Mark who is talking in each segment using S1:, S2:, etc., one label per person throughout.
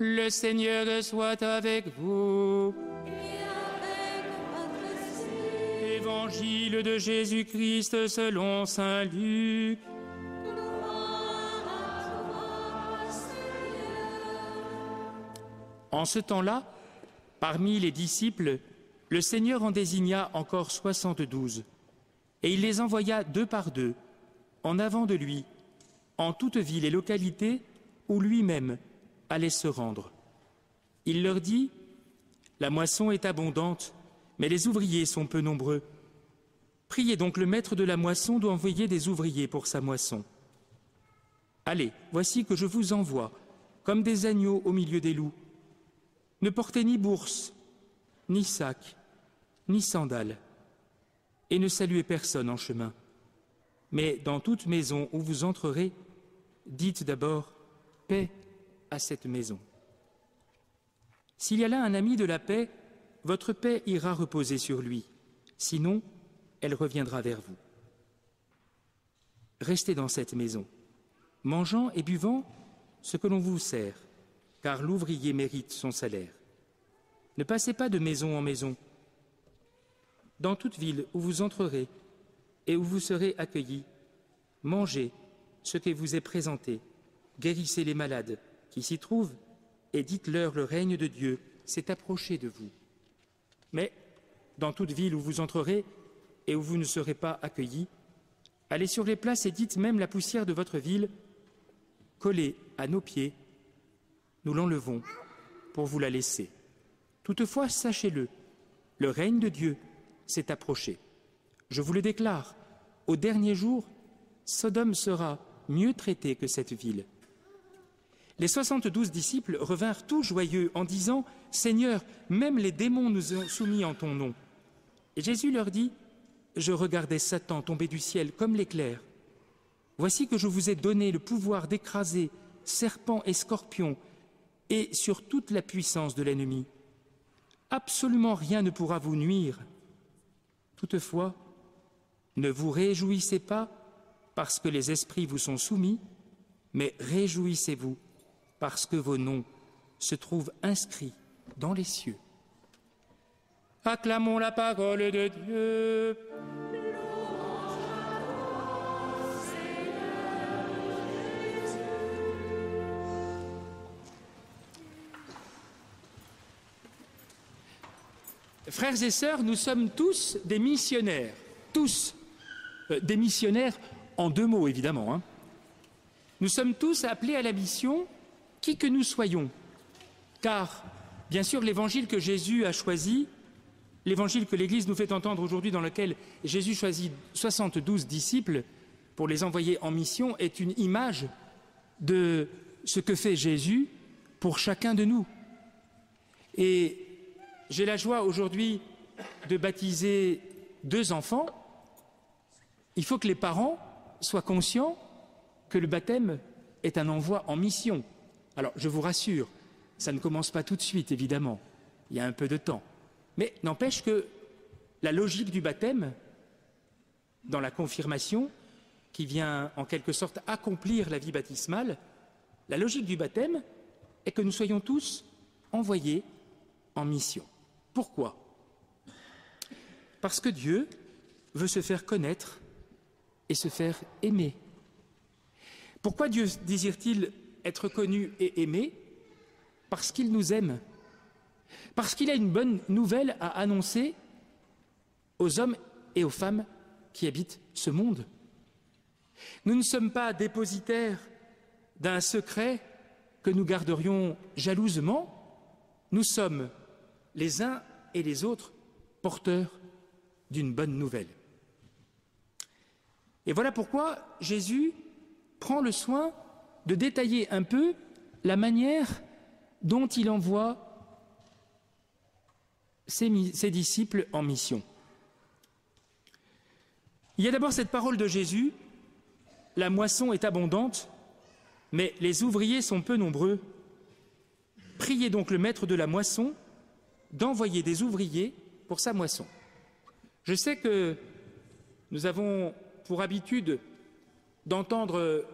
S1: Le Seigneur soit avec vous.
S2: Et avec votre esprit.
S1: Évangile de Jésus-Christ selon saint Luc.
S2: Gloire à toi, Seigneur.
S1: En ce temps-là, parmi les disciples, le Seigneur en désigna encore 72, et il les envoya deux par deux, en avant de lui, en toute ville et localité où lui-même allait se rendre. Il leur dit : La moisson est abondante, mais les ouvriers sont peu nombreux. Priez donc le maître de la moisson d'envoyer des ouvriers pour sa moisson. Allez, voici que je vous envoie, comme des agneaux au milieu des loups. Ne portez ni bourse, ni sac, ni sandales, et ne saluez personne en chemin. Mais dans toute maison où vous entrerez, dites d'abord « Paix à cette maison ». S'il y a là un ami de la paix, votre paix ira reposer sur lui. Sinon, elle reviendra vers vous. Restez dans cette maison, mangeant et buvant ce que l'on vous sert, car l'ouvrier mérite son salaire. Ne passez pas de maison en maison. Dans toute ville où vous entrerez et où vous serez accueillis, mangez ce qui vous est présenté, guérissez les malades qui s'y trouvent et dites-leur le règne de Dieu s'est approché de vous. Mais dans toute ville où vous entrerez et où vous ne serez pas accueillis, allez sur les places et dites même la poussière de votre ville, collée à nos pieds, nous l'enlevons pour vous la laisser. Toutefois, sachez-le, le règne de Dieu s'est approché. Je vous le déclare, au dernier jour, Sodome sera mieux traitée que cette ville. Les 72 disciples revinrent tout joyeux en disant « Seigneur, même les démons nous ont soumis en ton nom. » Et Jésus leur dit « Je regardais Satan tomber du ciel comme l'éclair. Voici que je vous ai donné le pouvoir d'écraser serpents et scorpions et sur toute la puissance de l'ennemi. Absolument rien ne pourra vous nuire. Toutefois, ne vous réjouissez pas parce que les esprits vous sont soumis, mais réjouissez-vous parce que vos noms se trouvent inscrits dans les cieux. » Acclamons la parole de Dieu. Frères et sœurs, nous sommes tous des missionnaires, tous. Des missionnaires en deux mots, évidemment. Hein. Nous sommes tous appelés à la mission, qui que nous soyons. Car, bien sûr, l'évangile que Jésus a choisi, l'évangile que l'Église nous fait entendre aujourd'hui, dans lequel Jésus choisit 72 disciples pour les envoyer en mission, est une image de ce que fait Jésus pour chacun de nous. Et j'ai la joie aujourd'hui de baptiser 2 enfants. Il faut que les parents soient conscients que le baptême est un envoi en mission. Alors, je vous rassure, ça ne commence pas tout de suite, évidemment. Il y a un peu de temps. Mais n'empêche que la logique du baptême, dans la confirmation, qui vient en quelque sorte accomplir la vie baptismale, la logique du baptême est que nous soyons tous envoyés en mission. Pourquoi ? Parce que Dieu veut se faire connaître et se faire aimer. Pourquoi Dieu désire-t-il être connu et aimé ? Parce qu'il nous aime. Parce qu'il a une bonne nouvelle à annoncer aux hommes et aux femmes qui habitent ce monde. Nous ne sommes pas dépositaires d'un secret que nous garderions jalousement. Nous sommes les uns et les autres porteurs d'une bonne nouvelle. Et voilà pourquoi Jésus prend le soin de détailler un peu la manière dont il envoie ses disciples en mission. Il y a d'abord cette parole de Jésus, « La moisson est abondante, mais les ouvriers sont peu nombreux. Priez donc le maître de la moisson d'envoyer des ouvriers pour sa moisson. » Je sais que nous avons pour habitude d'entendre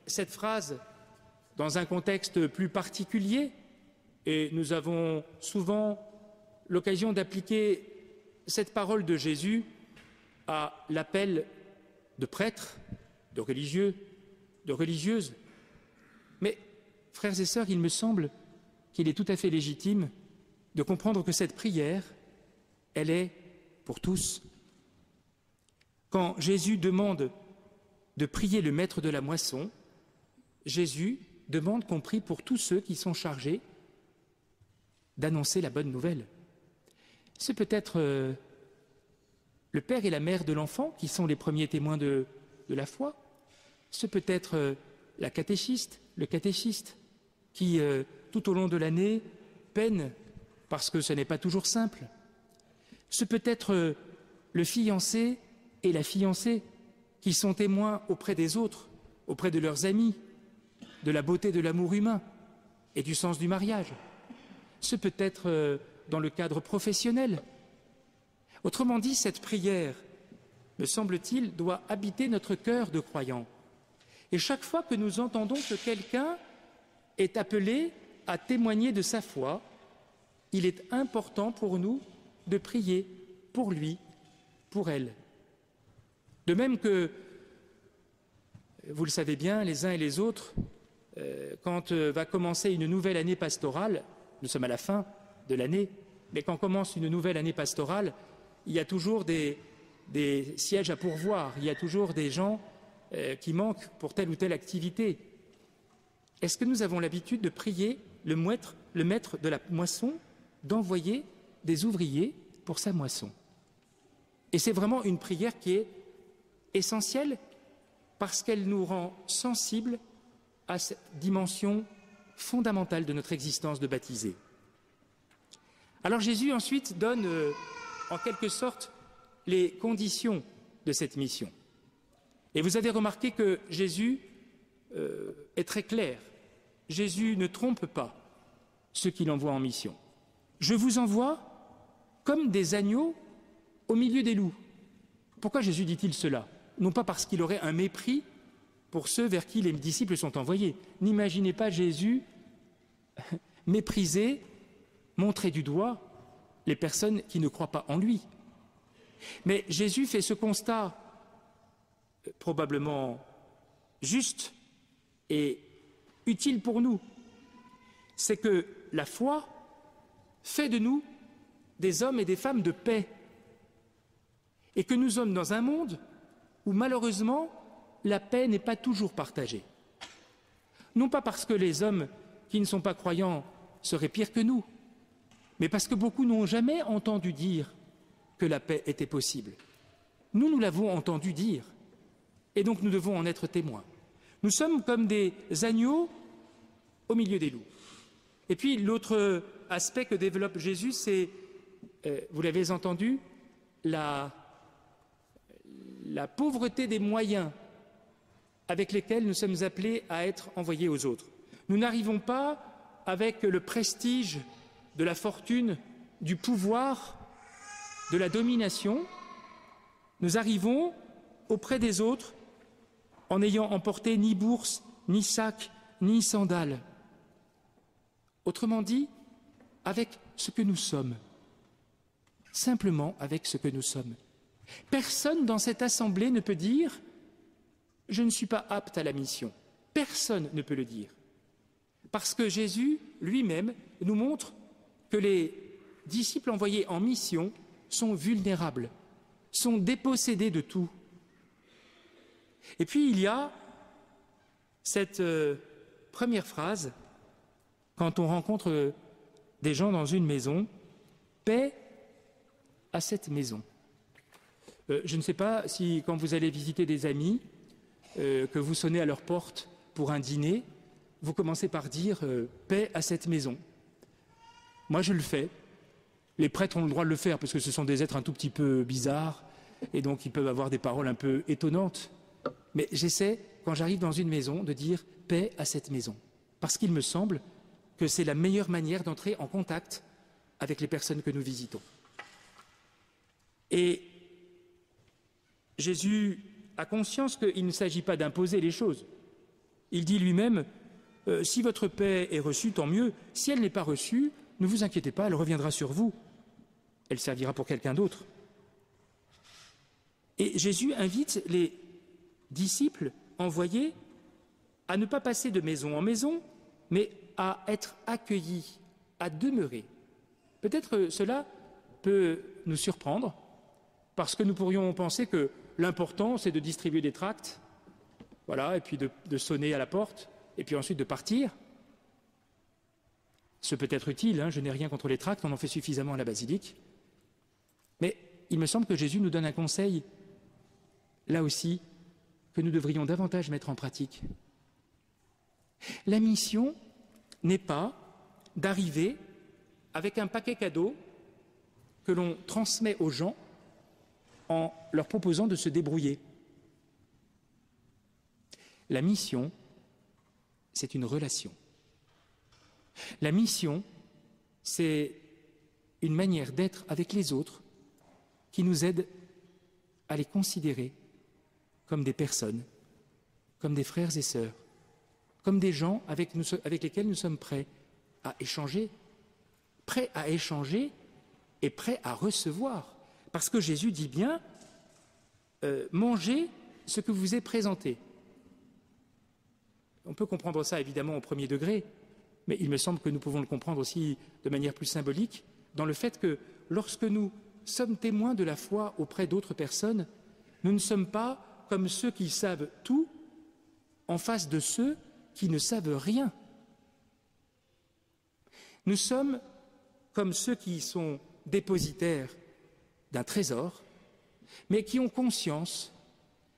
S1: cette phrase dans un contexte plus particulier, Et nous avons souvent l'occasion d'appliquer cette parole de Jésus à l'appel de prêtres, de religieux, de religieuses. Mais, frères et sœurs, il me semble qu'il est tout à fait légitime de comprendre que cette prière, elle est pour tous. Quand Jésus demande de prier le maître de la moisson, Jésus demande qu'on prie pour tous ceux qui sont chargés d'annoncer la bonne nouvelle. C'est peut-être le père et la mère de l'enfant qui sont les premiers témoins de la foi. C'est peut-être la catéchiste, le catéchiste, qui, tout au long de l'année, peine parce que ce n'est pas toujours simple. C'est peut-être le fiancé et la fiancée qui sont témoins auprès des autres, auprès de leurs amis, de la beauté de l'amour humain et du sens du mariage. C'est peut-être dans le cadre professionnel. Autrement dit, cette prière, me semble-t-il, doit habiter notre cœur de croyants. Et chaque fois que nous entendons que quelqu'un est appelé à témoigner de sa foi, il est important pour nous de prier pour lui, pour elle. De même que, vous le savez bien, les uns et les autres, quand va commencer une nouvelle année pastorale, nous sommes à la fin de l'année, mais quand commence une nouvelle année pastorale, il y a toujours des sièges à pourvoir, il y a toujours des gens qui manquent pour telle ou telle activité. Est-ce que nous avons l'habitude de prier le maître de la moisson d'envoyer des ouvriers pour sa moisson? Et c'est vraiment une prière qui est essentielle parce qu'elle nous rend sensibles à cette dimension fondamentale de notre existence de baptisés. Alors Jésus ensuite donne en quelque sorte les conditions de cette mission. Et vous avez remarqué que Jésus est très clair. Jésus ne trompe pas ceux qu'il envoie en mission. Je vous envoie comme des agneaux au milieu des loups. Pourquoi Jésus dit-il cela? Non pas parce qu'il aurait un mépris pour ceux vers qui les disciples sont envoyés. N'imaginez pas Jésus mépriser, montrer du doigt les personnes qui ne croient pas en lui. Mais Jésus fait ce constat probablement juste et utile pour nous. C'est que la foi fait de nous des hommes et des femmes de paix. Et que nous sommes dans un monde où malheureusement la paix n'est pas toujours partagée. Non pas parce que les hommes qui ne sont pas croyants seraient pires que nous, mais parce que beaucoup n'ont jamais entendu dire que la paix était possible. Nous l'avons entendu dire, et donc nous devons en être témoins. Nous sommes comme des agneaux au milieu des loups. Et puis l'autre aspect que développe Jésus, c'est, vous l'avez entendu, la pauvreté des moyens avec lesquels nous sommes appelés à être envoyés aux autres. Nous n'arrivons pas avec le prestige de la fortune, du pouvoir, de la domination. Nous arrivons auprès des autres en n'ayant emporté ni bourse, ni sac, ni sandales. Autrement dit, avec ce que nous sommes. Simplement avec ce que nous sommes. Personne dans cette assemblée ne peut dire « je ne suis pas apte à la mission ». Personne ne peut le dire. Parce que Jésus lui-même nous montre que les disciples envoyés en mission sont vulnérables, sont dépossédés de tout. Et puis il y a cette première phrase, quand on rencontre des gens dans une maison, « paix à cette maison ». Je ne sais pas si, quand vous allez visiter des amis, que vous sonnez à leur porte pour un dîner, vous commencez par dire « paix à cette maison ». Moi, je le fais. Les prêtres ont le droit de le faire parce que ce sont des êtres un tout petit peu bizarres et donc ils peuvent avoir des paroles un peu étonnantes. Mais j'essaie, quand j'arrive dans une maison, de dire « paix à cette maison ». Parce qu'il me semble que c'est la meilleure manière d'entrer en contact avec les personnes que nous visitons. Et Jésus a conscience qu'il ne s'agit pas d'imposer les choses. Il dit lui-même Si votre paix est reçue, tant mieux. Si elle n'est pas reçue, ne vous inquiétez pas, elle reviendra sur vous. Elle servira pour quelqu'un d'autre. Et Jésus invite les disciples envoyés à ne pas passer de maison en maison, mais à être accueillis, à demeurer. Peut-être cela peut nous surprendre, parce que nous pourrions penser que l'important, c'est de distribuer des tracts, voilà, et puis de sonner à la porte, et puis ensuite de partir. Ce peut être utile, je n'ai rien contre les tracts, on en fait suffisamment à la basilique. Mais il me semble que Jésus nous donne un conseil, là aussi, que nous devrions davantage mettre en pratique. La mission n'est pas d'arriver avec un paquet cadeau que l'on transmet aux gens en leur proposant de se débrouiller. La mission, c'est une relation. La mission, c'est une manière d'être avec les autres qui nous aide à les considérer comme des personnes, comme des frères et sœurs, comme des gens avec lesquels nous sommes prêts à échanger et prêts à recevoir. Parce que Jésus dit bien, mangez ce que vous est présenté. On peut comprendre ça évidemment au premier degré, mais il me semble que nous pouvons le comprendre aussi de manière plus symbolique, dans le fait que lorsque nous sommes témoins de la foi auprès d'autres personnes, nous ne sommes pas comme ceux qui savent tout en face de ceux qui ne savent rien. Nous sommes comme ceux qui sont dépositaires d'un trésor, mais qui ont conscience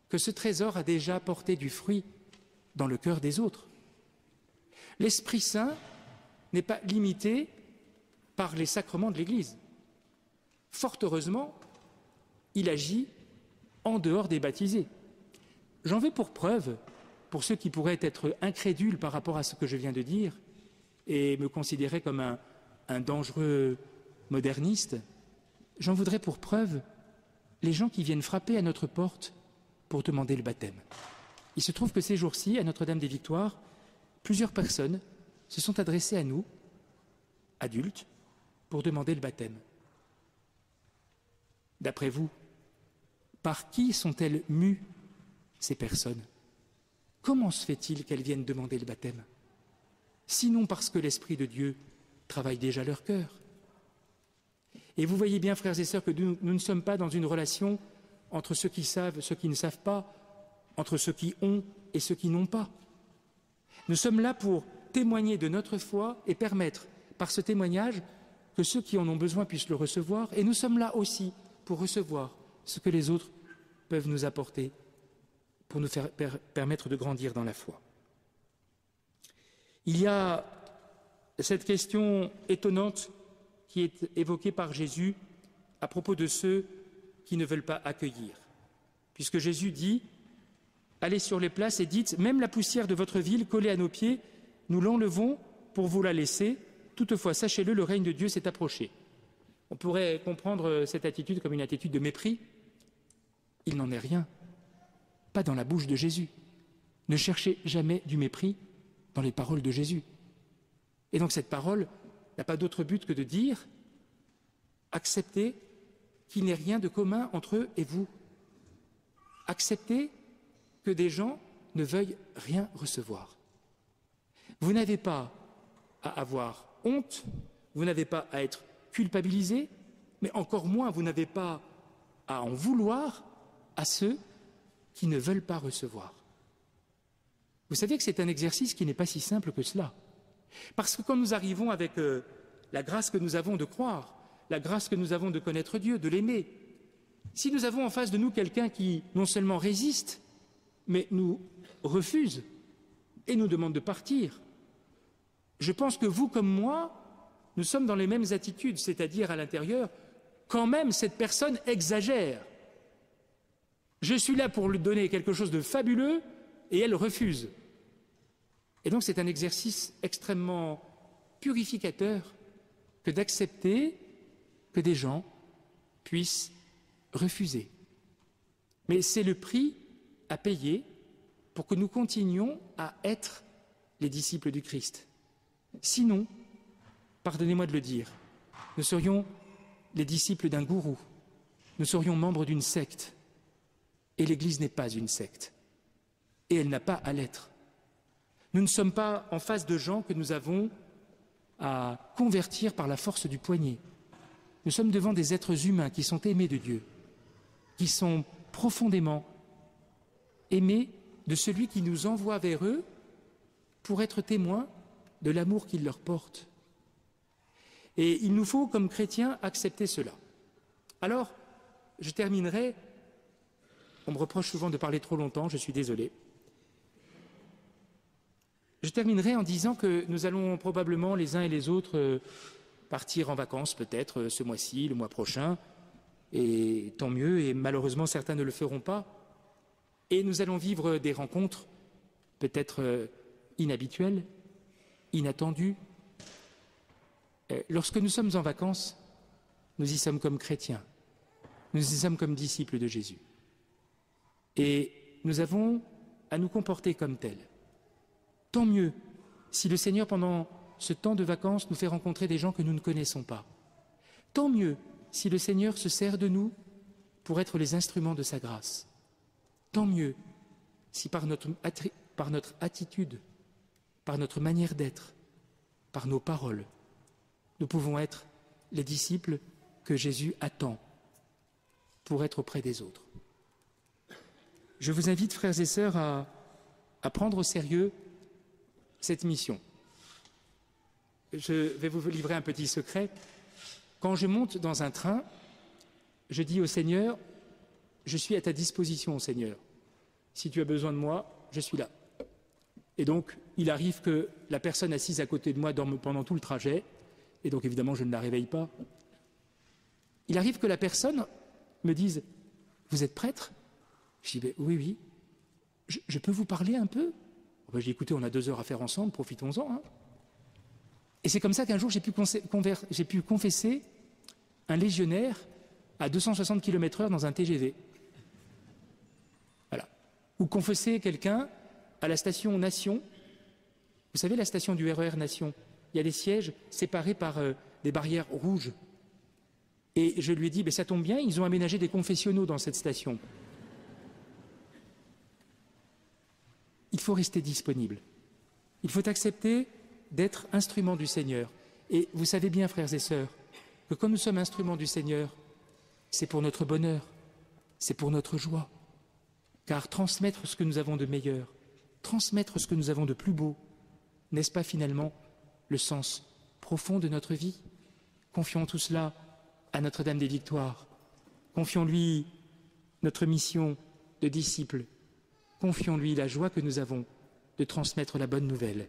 S1: que ce trésor a déjà porté du fruit dans le cœur des autres. L'Esprit Saint n'est pas limité par les sacrements de l'Église. Fort heureusement, il agit en dehors des baptisés. J'en veux pour preuve, pour ceux qui pourraient être incrédules par rapport à ce que je viens de dire et me considérer comme un dangereux moderniste, j'en voudrais pour preuve les gens qui viennent frapper à notre porte pour demander le baptême. Il se trouve que ces jours-ci, à Notre-Dame-des-Victoires, plusieurs personnes se sont adressées à nous, adultes, pour demander le baptême. D'après vous, par qui sont-elles mues, ces personnes? Comment se fait-il qu'elles viennent demander le baptême? Sinon parce que l'Esprit de Dieu travaille déjà leur cœur. Et vous voyez bien, frères et sœurs, que nous ne sommes pas dans une relation entre ceux qui savent, ceux qui ne savent pas, entre ceux qui ont et ceux qui n'ont pas. Nous sommes là pour témoigner de notre foi et permettre, par ce témoignage, que ceux qui en ont besoin puissent le recevoir. Et nous sommes là aussi pour recevoir ce que les autres peuvent nous apporter, pour nous permettre de grandir dans la foi. Il y a cette question étonnante qui est évoquée par Jésus à propos de ceux qui ne veulent pas accueillir. Puisque Jésus dit « Allez sur les places et dites, même la poussière de votre ville collée à nos pieds, nous l'enlevons pour vous la laisser. Toutefois, sachez-le, le règne de Dieu s'est approché. » On pourrait comprendre cette attitude comme une attitude de mépris. Il n'en est rien. Pas dans la bouche de Jésus. Ne cherchez jamais du mépris dans les paroles de Jésus. Et donc cette parole n'a pas d'autre but que de dire « Acceptez qu'il n'y ait rien de commun entre eux et vous. Acceptez que des gens ne veuillent rien recevoir. Vous n'avez pas à avoir honte, vous n'avez pas à être culpabilisé, mais encore moins vous n'avez pas à en vouloir à ceux qui ne veulent pas recevoir. Vous savez que c'est un exercice qui n'est pas si simple que cela. Parce que quand nous arrivons avec la grâce que nous avons de croire, la grâce que nous avons de connaître Dieu, de l'aimer, si nous avons en face de nous quelqu'un qui non seulement résiste, mais nous refuse et nous demande de partir, je pense que vous comme moi, nous sommes dans les mêmes attitudes, c'est-à-dire à l'intérieur, quand même cette personne exagère. Je suis là pour lui donner quelque chose de fabuleux et elle refuse. Et donc c'est un exercice extrêmement purificateur que d'accepter que des gens puissent refuser. Mais c'est le prix à payer pour que nous continuions à être les disciples du Christ. Sinon, pardonnez-moi de le dire, nous serions les disciples d'un gourou, nous serions membres d'une secte. Et l'Église n'est pas une secte. Et elle n'a pas à l'être. Nous ne sommes pas en face de gens que nous avons à convertir par la force du poignet. Nous sommes devant des êtres humains qui sont aimés de Dieu, qui sont profondément aimés de celui qui nous envoie vers eux pour être témoins de l'amour qu'il leur porte. Et il nous faut, comme chrétiens, accepter cela. Alors, je terminerai, on me reproche souvent de parler trop longtemps, je suis désolé. Je terminerai en disant que nous allons probablement les uns et les autres partir en vacances peut-être ce mois-ci, le mois prochain, et tant mieux, et malheureusement certains ne le feront pas. Et nous allons vivre des rencontres peut-être inhabituelles, inattendues. Lorsque nous sommes en vacances, nous y sommes comme chrétiens, nous y sommes comme disciples de Jésus. Et nous avons à nous comporter comme tels. Tant mieux si le Seigneur, pendant ce temps de vacances, nous fait rencontrer des gens que nous ne connaissons pas. Tant mieux si le Seigneur se sert de nous pour être les instruments de sa grâce. Tant mieux si par notre attitude, par notre manière d'être, par nos paroles, nous pouvons être les disciples que Jésus attend pour être auprès des autres. Je vous invite, frères et sœurs, à prendre au sérieux cette mission. Je vais vous livrer un petit secret. Quand je monte dans un train, je dis au Seigneur, je suis à ta disposition, Seigneur. Si tu as besoin de moi, je suis là. Et donc, il arrive que la personne assise à côté de moi dorme pendant tout le trajet, et donc évidemment, je ne la réveille pas. Il arrive que la personne me dise, vous êtes prêtre ? Je dis, oui, oui. Je peux vous parler un peu ? Je dis, écoutez, on a 2 heures à faire ensemble, profitons-en. Hein. Et c'est comme ça qu'un jour, j'ai pu confesser un légionnaire à 260 km/h dans un TGV. Voilà. Ou confesser quelqu'un à la station Nation. Vous savez, la station du RER Nation, il y a des sièges séparés par des barrières rouges. Et je lui ai dit, ça tombe bien, ils ont aménagé des confessionnaux dans cette station. Il faut rester disponible. Il faut accepter d'être instrument du Seigneur. Et vous savez bien, frères et sœurs, que quand nous sommes instruments du Seigneur, c'est pour notre bonheur, c'est pour notre joie. Car transmettre ce que nous avons de meilleur, transmettre ce que nous avons de plus beau, n'est-ce pas finalement le sens profond de notre vie ? Confions tout cela à Notre-Dame des Victoires. Confions-lui notre mission de disciples. Confions-lui la joie que nous avons de transmettre la bonne nouvelle.